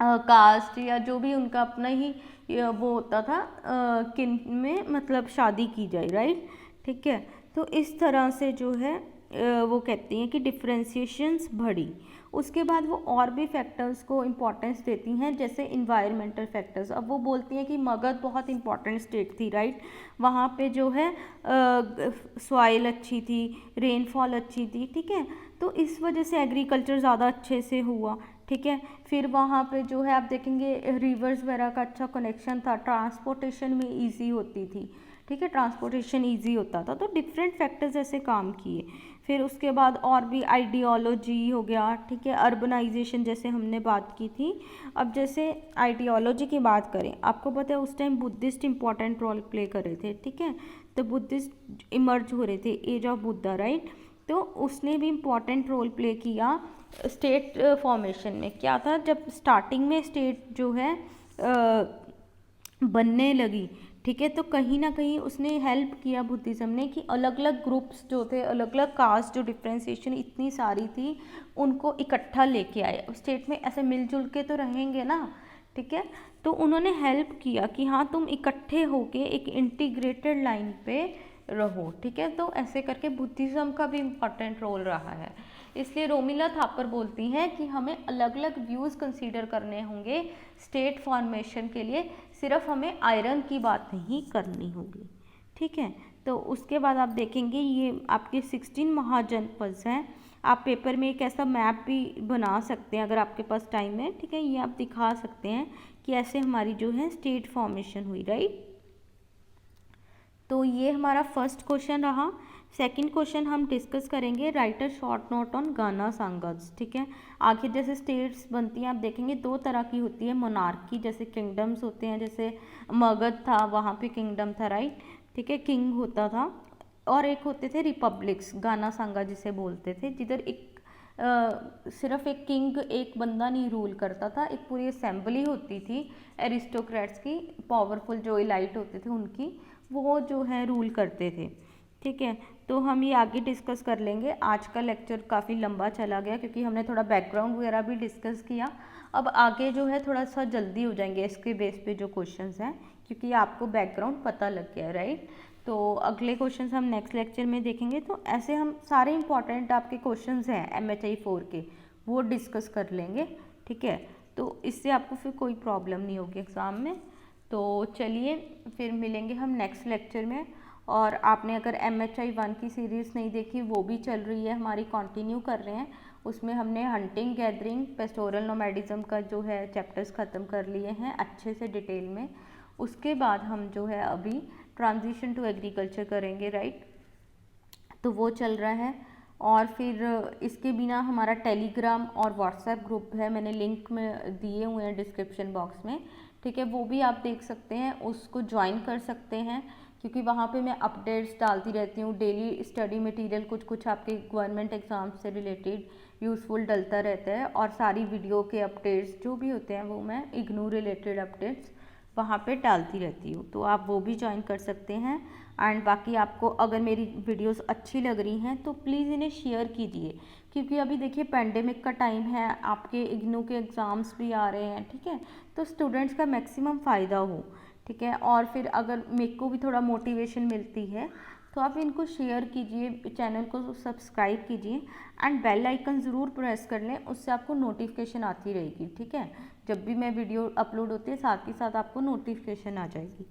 कास्ट या जो भी उनका अपना ही वो होता था किन में मतलब शादी की जाए, राइट, ठीक है। तो इस तरह से जो है वो कहती हैं कि डिफ्रेंसिएशंस बढ़ी। उसके बाद वो और भी फैक्टर्स को इम्पोर्टेंस देती हैं, जैसे इन्वायरमेंटल फैक्टर्स। अब वो बोलती हैं कि मगध बहुत इंपॉर्टेंट स्टेट थी, राइट, वहाँ पे जो है सॉइल अच्छी थी, रेनफॉल अच्छी थी, ठीक है, तो इस वजह से एग्रीकल्चर ज़्यादा अच्छे से हुआ, ठीक है। फिर वहाँ पे जो है आप देखेंगे रिवर्स वगैरह का अच्छा कनेक्शन था, ट्रांसपोर्टेशन में ईजी होती थी, ठीक है, ट्रांसपोर्टेशन ईजी होता था। तो डिफरेंट फैक्टर्स ऐसे काम किए। फिर उसके बाद और भी आइडियोलॉजी हो गया, ठीक है, अर्बनाइजेशन जैसे हमने बात की थी। अब जैसे आइडियोलॉजी की बात करें, आपको पता है उस time Buddhist important role play कर रहे थे, ठीक है, तो बुद्धिस्ट इमर्ज हो रहे थे, एज ऑफ बुद्धा, राइट, तो उसने भी इम्पॉर्टेंट रोल प्ले किया स्टेट फॉर्मेशन में। क्या था, जब स्टार्टिंग में स्टेट जो है बनने लगी, ठीक है, तो कहीं ना कहीं उसने हेल्प किया बुद्धिज़्म ने, कि अलग अलग ग्रुप्स जो थे, अलग अलग कास्ट, जो डिफ्रेंसिएशन इतनी सारी थी, उनको इकट्ठा लेके आए। स्टेट में ऐसे मिलजुल के तो रहेंगे ना, ठीक है, तो उन्होंने हेल्प किया कि हाँ तुम इकट्ठे होके एक इंटीग्रेटेड लाइन पे रहो, ठीक है। तो ऐसे करके बुद्धिज़्म का भी इम्पॉर्टेंट रोल रहा है। इसलिए रोमिला थापर बोलती हैं कि हमें अलग अलग व्यूज़ कंसीडर करने होंगे स्टेट फॉर्मेशन के लिए, सिर्फ हमें आयरन की बात नहीं करनी होगी, ठीक है। तो उसके बाद आप देखेंगे ये आपके 16 महाजनपद हैं। आप पेपर में एक ऐसा मैप भी बना सकते हैं अगर आपके पास टाइम है, ठीक है, ये आप दिखा सकते हैं कि ऐसे हमारी जो है स्टेट फॉर्मेशन हुई, राइट। तो ये हमारा फर्स्ट क्वेश्चन रहा। सेकंड क्वेश्चन हम डिस्कस करेंगे, right a short note on गाना सांगर्स। ठीक है, आखिर जैसे स्टेट्स बनती हैं आप देखेंगे दो तरह की होती है, मोनार्की जैसे किंगडम्स होते हैं, जैसे मगध था वहाँ पे किंगडम था, राइट। ठीक है, किंग होता था। और एक होते थे रिपब्लिक्स, गाना सांगा जिसे बोलते थे, जिधर एक सिर्फ एक किंग एक बंदा नहीं रूल करता था, एक पूरी असेंबली होती थी एरिस्टोक्रेट्स की, पावरफुल जो इलाइट होते थे उनकी, वो जो है रूल करते थे। ठीक है, तो हम ये आगे डिस्कस कर लेंगे। आज का लेक्चर काफ़ी लंबा चला गया क्योंकि हमने थोड़ा बैकग्राउंड वगैरह भी डिस्कस किया। अब आगे जो है थोड़ा सा जल्दी हो जाएंगे इसके बेस पे जो क्वेश्चंस हैं, क्योंकि आपको बैकग्राउंड पता लग गया, राइट। तो अगले क्वेश्चंस हम नेक्स्ट लेक्चर में देखेंगे। तो ऐसे हम सारे इंपॉर्टेंट आपके क्वेश्चंस हैं MHI 4 के, वो डिस्कस कर लेंगे। ठीक है, तो इससे आपको फिर कोई प्रॉब्लम नहीं होगी एग्ज़ाम में। तो चलिए फिर मिलेंगे हम नेक्स्ट लेक्चर में। और आपने अगर MHI 1 की सीरीज़ नहीं देखी, वो भी चल रही है हमारी, कंटिन्यू कर रहे हैं। उसमें हमने हंटिंग, गैदरिंग, पेस्टोरल नोमैडिज्म का जो है चैप्टर्स ख़त्म कर लिए हैं अच्छे से डिटेल में। उसके बाद हम जो है अभी ट्रांजिशन टू एग्रीकल्चर करेंगे, राइट। तो वो चल रहा है। और फिर इसके बिना हमारा टेलीग्राम और व्हाट्सएप ग्रुप है, मैंने लिंक में दिए हुए हैं डिस्क्रिप्शन बॉक्स में। ठीक है, वो भी आप देख सकते हैं, उसको ज्वाइन कर सकते हैं, क्योंकि वहाँ पे मैं अपडेट्स डालती रहती हूँ, डेली स्टडी मटेरियल कुछ कुछ आपके गवर्नमेंट एग्ज़ाम से रिलेटेड यूज़फुल डलता रहता है। और सारी वीडियो के अपडेट्स जो भी होते हैं वो मैं इग्नू रिलेटेड अपडेट्स वहाँ पे डालती रहती हूँ, तो आप वो भी ज्वाइन कर सकते हैं। एंड बाकी आपको अगर मेरी वीडियोस अच्छी लग रही हैं तो प्लीज़ इन्हें शेयर कीजिए, क्योंकि अभी देखिए पेंडेमिक का टाइम है, आपके इग्नू के एग्ज़ाम्स भी आ रहे हैं। ठीक है, तो स्टूडेंट्स का मैक्सिमम फ़ायदा हो। ठीक है, और फिर अगर मेरे को भी थोड़ा मोटिवेशन मिलती है तो आप इनको शेयर कीजिए, चैनल को सब्सक्राइब कीजिए एंड बेल आइकन ज़रूर प्रेस कर लें, उससे आपको नोटिफिकेशन आती रहेगी। ठीक है, जब भी मैं वीडियो अपलोड होती है साथ ही साथ आपको नोटिफिकेशन आ जाएगी।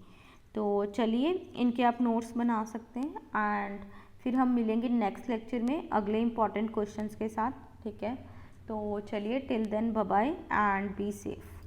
तो चलिए इनके आप नोट्स बना सकते हैं एंड फिर हम मिलेंगे नेक्स्ट लेक्चर में अगले इंपॉर्टेंट क्वेश्चंस के साथ। ठीक है, तो चलिए till then bye bye and be safe.